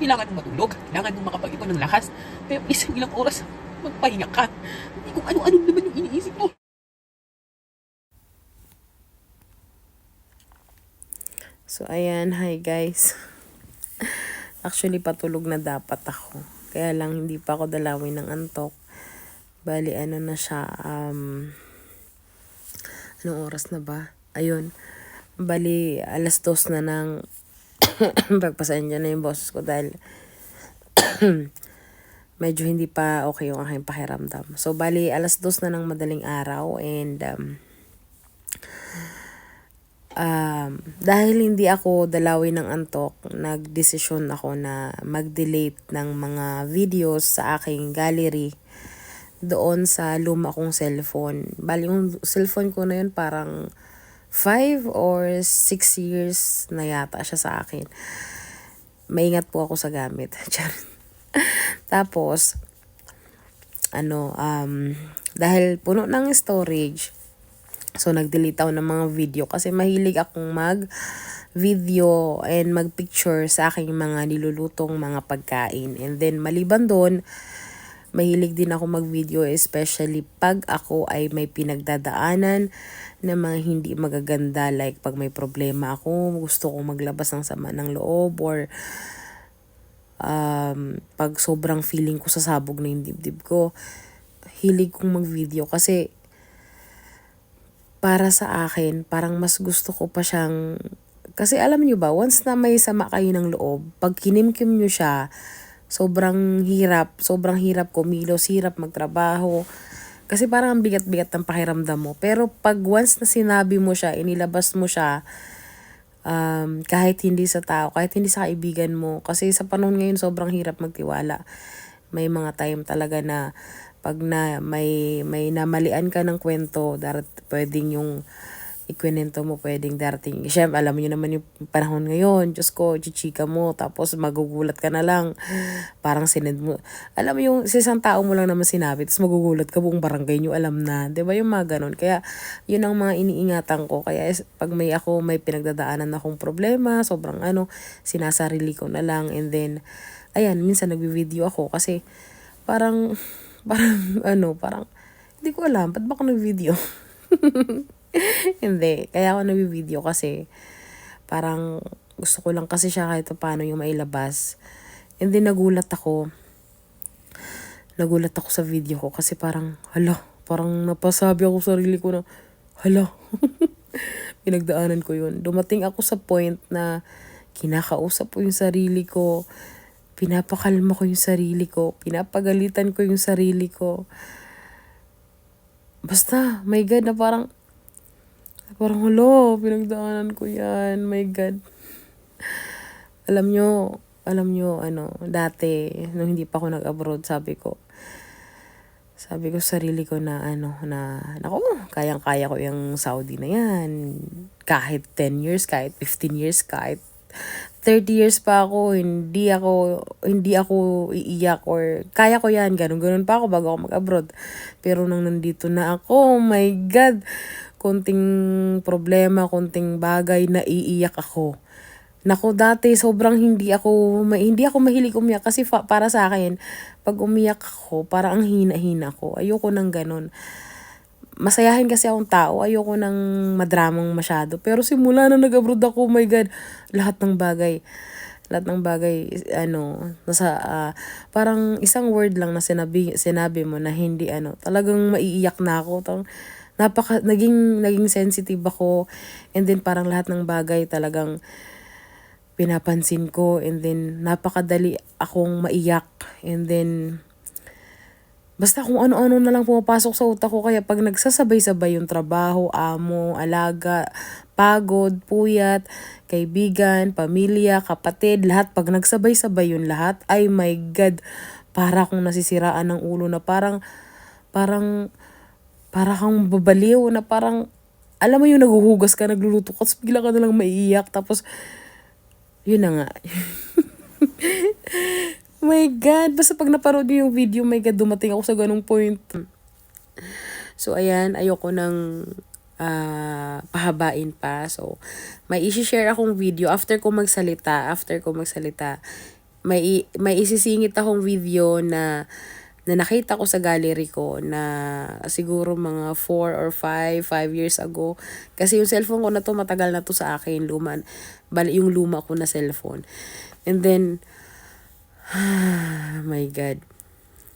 kailangan mong matulog, kailangan mong makapag-ipon ng lakas, pero isang ilang oras, magpahinga ka. Hindi kung ano-ano naman yung iniisip mo. So, ayan. Hi, guys. Actually, patulog na dapat ako. Kaya lang, hindi pa ako dalawin ng antok. Bali, ano na siya, anong oras na ba? Ayun. Bali, 2:00 na ng pagpasensya na yung boses ko dahil medyo hindi pa okay yung aking pakiramdam. So, bali, 2:00 na ng madaling araw and dahil hindi ako dalawin ng antok, nagdesisyon ako na mag-delete ng mga videos sa aking gallery doon sa luma kong cellphone. Bali, yung cellphone ko na yun parang 5 or 6 years na yata siya sa akin. Maingat po ako sa gamit. Tapos, dahil puno ng storage, so nag-delete ako ng mga video kasi mahilig akong mag-video and mag-picture sa aking mga nilulutong mga pagkain. And then maliban doon, mahilig din ako mag-video especially pag ako ay may pinagdadaanan na mga hindi magaganda, like pag may problema ako, gusto kong maglabas ng sama ng loob, or pag sobrang feeling ko sasabog na yung dibdib ko, hilig kong mag-video kasi para sa akin, parang mas gusto ko pa siyang, kasi alam niyo ba, once na may sama kayo ng loob, pag kinimkim niyo siya, sobrang hirap kumilos, hirap magtrabaho, kasi parang ang bigat-bigat ng pakiramdam mo. Pero pag once na sinabi mo siya, inilabas mo siya, kahit hindi sa tao, kahit hindi sa kaibigan mo, kasi sa panahon ngayon sobrang hirap magtiwala. May mga time talaga na pag na may namalian ka ng kwento, pwedeng yung ikwento mo, pwedeng darating. Siyempre, alam niyo naman yung panahon ngayon, Diyos ko, chichika mo, tapos magugulat ka na lang. Parang sinend mo. Alam mo yung sa isang tao mo lang naman sinabi, tapos magugulat ka, buong barangay nyo alam na. Diba yung mga ganun? Kaya, yun ang mga iniingatan ko. Kaya, pag may pinagdadaanan akong problema, sobrang sinasarili ko na lang. And then, ayan, minsan nagbi-video ako kasi parang hindi ko alam, ba't ba ako nag-video? Hindi, kaya ako nag-video kasi parang gusto ko lang kasi siya kahit paano yung mailabas. And then nagulat ako sa video ko kasi parang parang napasabi ako sa sarili ko na pinagdaanan ko yun. Dumating ako sa point na kinakausap ko yung sarili ko, pinapakalma ko yung sarili ko, pinapagalitan ko yung sarili ko. Basta, my God, na parang pinagdaanan ko yan, my God. Alam nyo, dati, nung hindi pa ako nag-abroad, sabi ko sa sarili ko na, naku, kayang-kaya ko yung Saudi na yan. Kahit 10 years, kahit 15 years, kahit 30 years pa ako, hindi ako iiyak, or kaya ko yan, ganun pa ako bago ako mag-abroad. Pero nang nandito na ako, oh my God, konting problema, konting bagay, naiiyak ako. Naku, dati sobrang hindi ako mahilig umiyak kasi para sa akin, pag umiyak ako, parang ang hina-hina ko. Ayoko nang ganun. Masayahin kasi akong tao, ayoko nang madramang masyado. Pero simula na nag-abroad ako, oh my God, lahat ng bagay, parang isang word lang na sinabi mo na hindi, talagang maiiyak na ako. Naging sensitive ako, and then parang lahat ng bagay talagang pinapansin ko, and then napakadali akong maiyak, and then basta kung ano-ano na lang pumapasok sa utak ko. Kaya pag nagsasabay-sabay yung trabaho, amo, alaga, pagod, puyat, kaibigan, pamilya, kapatid, lahat, pag nagsabay-sabay yung lahat, ay my God, para akong nasisiraan ng ulo na parang kang babaliw na parang, alam mo yung naguhugas ka, nagluluto ka, tapos bigla ka nalang maiiyak, tapos, yun na nga. My God, basta pag naparod niyo yung video, my God, dumating ako sa ganung point. So, ayan, ayoko nang pahabain pa. So, may isi-share akong video after ko magsalita. may isisingit akong video na nakita ko sa gallery ko na siguro mga 4 or 5 years ago. Kasi yung cellphone ko na to, matagal na to sa akin. Yung luma ko na cellphone. And then, my God.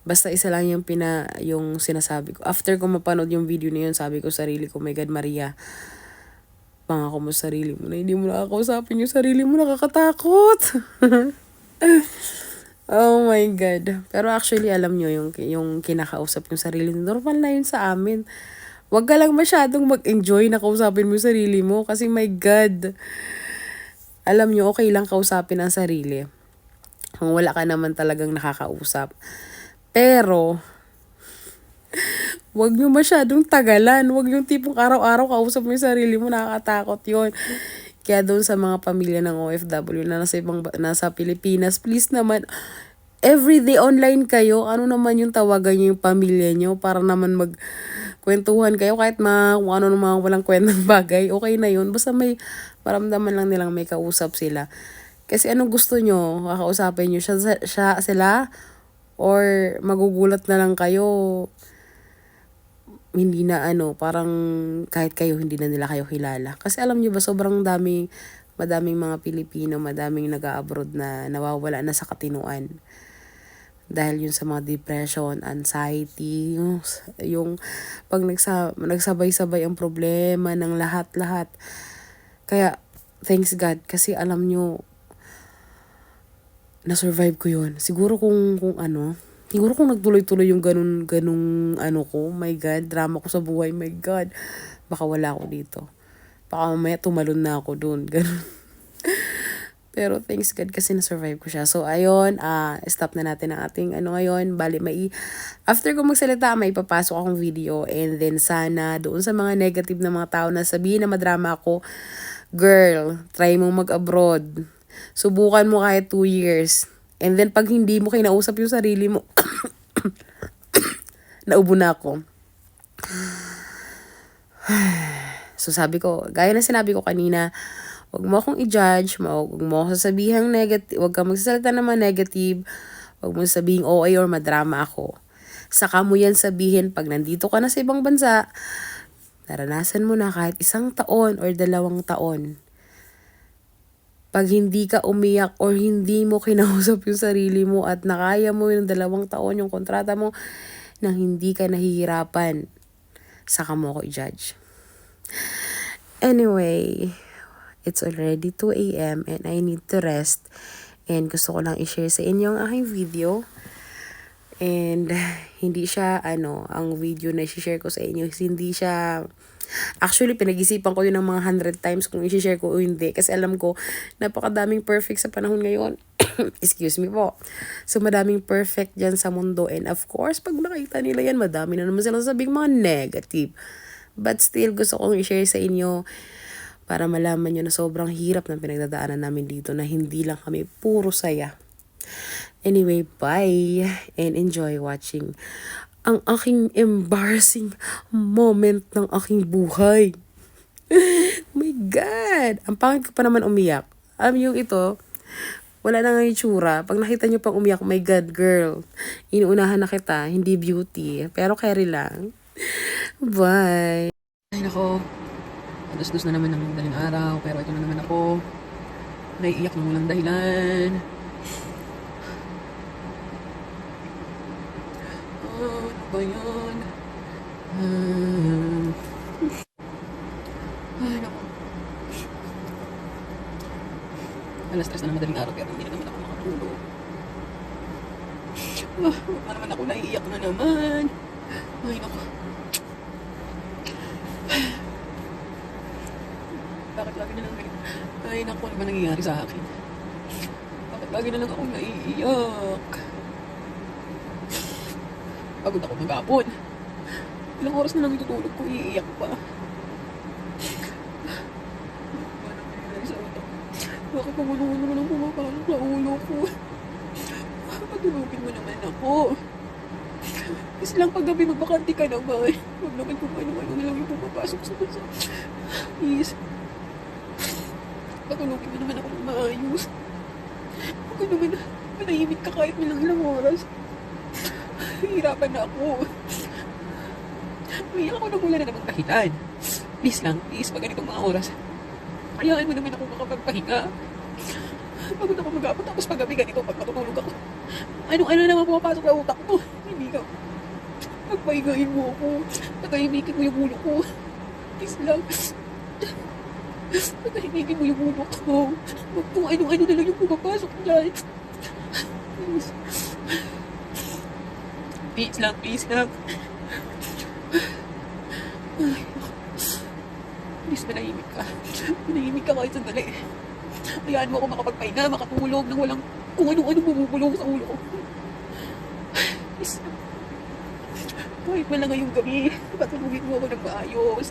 Basta isa lang yung sinasabi ko. After ko mapanood yung video na yun, sabi ko sarili ko, my God, Maria, pangako mo sarili mo na hindi mo nakakausapin yung sarili mo, nakakatakot. Oh my God. Pero actually, alam nyo, yung kinakausap yung sarili, normal na yun sa amin. Huwag ka lang masyadong mag-enjoy na kausapin mo yung sarili mo. Kasi my God. Alam nyo, okay lang kausapin ang sarili. Kung wala ka naman talagang nakakausap. Pero, huwag nyo masyadong tagalan. Huwag yung tipong araw-araw kausap mo yung sarili mo, nakakatakot yun. Kaya doon sa mga pamilya ng OFW na nasa Pilipinas, please naman, everyday online kayo, ano naman yung tawagan nyo yung pamilya nyo para naman magkwentuhan kayo kahit kung ano naman walang kwentang bagay, okay na yun. Basta may maramdaman lang nilang may kausap sila. Kasi anong gusto nyo? Kakausapin nyo sila or magugulat na lang kayo, hindi na parang kahit kayo hindi na nila kayo kilala. Kasi alam niyo ba, madaming mga Pilipino, madaming nag-a-abroad na nawawala na sa katinuan. Dahil yun sa mga depression, anxiety, yung pag nagsabay-sabay ang problema ng lahat-lahat. Kaya, thanks God, kasi alam nyo, na-survive ko yun. Siguro kung nagtuloy-tuloy yung ganung ko, my God, drama ko sa buhay, my God, baka wala ako dito. Baka mamaya tumalon na ako dun, ganun. Pero thanks God kasi na-survive ko siya. So, ayun, stop na natin ang ating ngayon. After ko magsalita, may papasok akong video. And then sana, doon sa mga negative na mga tao na sabihin na madrama ako, girl, try mong mag-abroad. Subukan mo kahit 2 years. And then, pag hindi mo kinausap yung sarili mo, naubo na ako. So, gaya na sinabi ko kanina, huwag mo akong i-judge, huwag mo akong sasabihang negative, huwag kang magsasalita ng mga negative, huwag mo sabihing OA or madrama ako. Saka mo yan sabihin pag nandito ka na sa ibang bansa, naranasan mo na kahit 1 taon or 2 taon. Pag hindi ka umiyak or hindi mo kinausap yung sarili mo at nakaya mo yung 2 taon yung kontrata mo nang hindi ka nahihirapan, saka mo ako i-judge. Anyway, it's already 2 a.m. and I need to rest. And gusto ko lang i-share sa inyo ang aking video. And hindi siya, ang video na i-share ko sa inyo, hindi siya, actually, pinag-isipan ko yun ng mga 100 times kung i-share ko o hindi. Kasi alam ko, napakadaming perfect sa panahon ngayon. Excuse me po. So, madaming perfect dyan sa mundo. And of course, pag nakita nila yan, madami na naman silang sabing mga negative. But still, gusto kong i-share sa inyo para malaman nyo na sobrang hirap ng pinagdadaanan namin dito na hindi lang kami puro saya. Anyway, bye and enjoy watching ang aking embarrassing moment ng aking buhay. My God! Ang pangit ko pa naman umiyak. Alam niyo ito, wala na nga yung tsura. Pag nakita niyo pang umiyak, my God, girl, inuunahan na kita, hindi beauty. Pero carry lang. Bye! Ay nako, alas-dos na naman ng daling araw, pero ito na naman ako. Naiiyak ng walang dahilan. Ano ba yan? Ay nako. Alas-tres na ng madaling araw, pero hindi na naman ako makatulog. Huwag na naman ako, naiiyak na naman. Ay nako. Bakit lagi na lang ay naku, ano ba nangyayari sa akin? Bakit lagi na lang ako naiiyak? Pagod ako maghapon. Ilang oras na lang itutulog ko, iiyak pa. Ano nangyayari sa utak? Bakit paguluhan naman ang pumapasok sa ulo ko? Patulogin mo naman ako. Kasi lang paggabi magbakanti ka naman. Huwag naman kung ano-ano na lang yung pumapasok sa bansa. Please. Patulogin mo naman ako ng maayos. Huwag ka naman Manahimik ka kahit ilang oras. Hihirapan na ako. Umiyak ako nang wala na namang dahilan. Please lang, please, pag ganitong mga oras. Hayaan mo naman ako makapagpahinga. Pagod ako mag-apot, tapos pag-gabi ganito, pag matutulog ako. Ano-ano naman pumapasok sa utak mo. Hindi ka. Pagpahingain mo ako. Patahimikin mo yung ulo ko. Please lang. Patahimikin mo yung ulo ko. Huwag kung ano-ano na lang yung pumapasok dyan. Please. Please lang, please lang. Ay, please, manahimik ka. Manahimik ka kahit sandali. Hayaan mo ako makapagpahinga, makatulog nang walang kung ano-ano bumubulong sa ulo ko. Please. Kahit wala ngayong gabi, patulugin mo ako ng maayos.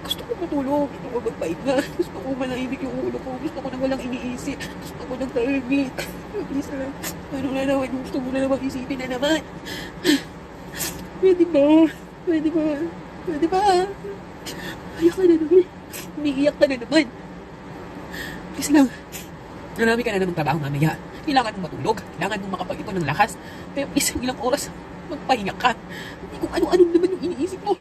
Gusto ko matulog, gusto ko magpahinga, gusto ko manahimik yung ulo ko, gusto ko nang walang iniisip, gusto ko nang tahimik. Please lang, ano na naman, gusto mo na naman isipin na naman. Pwede ba? Pwede ba? Pwede ba? Iyak ka na naman. Umiiyak ka na naman. Please lang. Marami ka na namang trabaho mamaya. Kailangan mong matulog. Kailangan mong makapag-ipon ng lakas. Kaya please, ilang oras magpahinga ka. Hindi kung ano-ano naman yung iniisip mo.